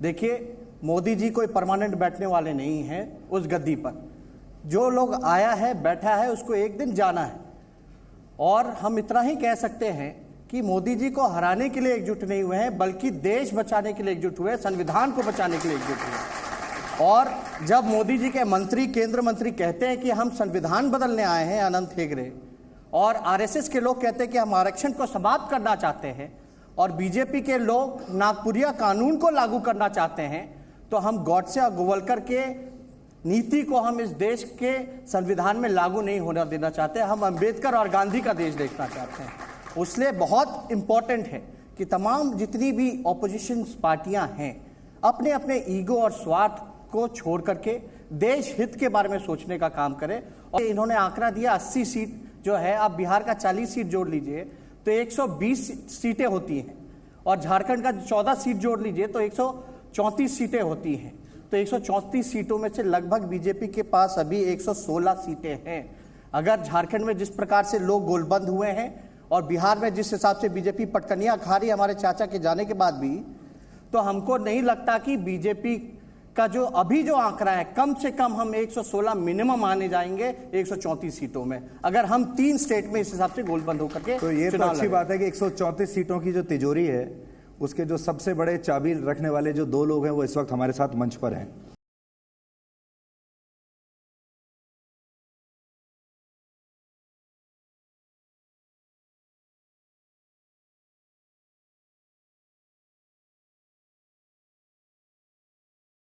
देखिए, मोदी जी कोई परमानेंट बैठने वाले नहीं हैं उस गद्दी पर। जो लोग आया है, बैठा है, उसको एक दिन जाना है। और हम इतना ही कह सकते हैं कि मोदी जी को हराने के लिए एकजुट नहीं हुए हैं, बल्कि देश बचाने के लिए एकजुट हुए, संविधान को बचाने के लिए एकजुट हुए। और जब मोदी जी के मंत्री, केंद्र मंत्री कहते हैं कि हम संविधान बदलने आए हैं, अनंत हेगड़े, और आरएसएस के लोग कहते हैं कि हम आरक्षण को समाप्त करना चाहते हैं, और बीजेपी के लोग नागपुरिया कानून को लागू करना चाहते हैं, तो हम गॉडसे और गोवलकर के नीति को हम इस देश के संविधान में लागू नहीं होने देना चाहते। हम अंबेडकर और गांधी का देश देखना चाहते हैं। उसलिए बहुत इंपॉर्टेंट है कि तमाम जितनी भी ऑपोजिशन पार्टियां हैं, अपने अपने ईगो और स्वार्थ को छोड़ करके देश हित के बारे में सोचने का काम करें। और इन्होंने आंकड़ा दिया 80 सीट जो है, आप बिहार का 40 सीट जोड़ लीजिए तो 120 सीटें होती हैं, और झारखंड का 14 सीट जोड़ लीजिए तो 134 सीटें होती हैं। तो 134 सीटों में से लगभग बीजेपी के पास अभी 116 सीटें हैं। अगर झारखंड में जिस प्रकार से लोग गोलबंद हुए हैं और बिहार में जिस हिसाब से बीजेपी पटकनियां खा रही है हमारे चाचा के जाने के बाद भी, तो हमको नहीं लगता कि बीजेपी का जो अभी जो आंकड़ा है, कम से कम हम 116 मिनिमम आने जाएंगे 134 सीटों में, अगर हम 3 स्टेट में इस हिसाब से गोलबंद होकर के। तो ये तो अच्छी बात है कि 134 सीटों की जो तिजोरी है, उसके जो सबसे बड़े चाबी रखने वाले जो 2 लोग हैं वो इस वक्त हमारे साथ मंच पर हैं।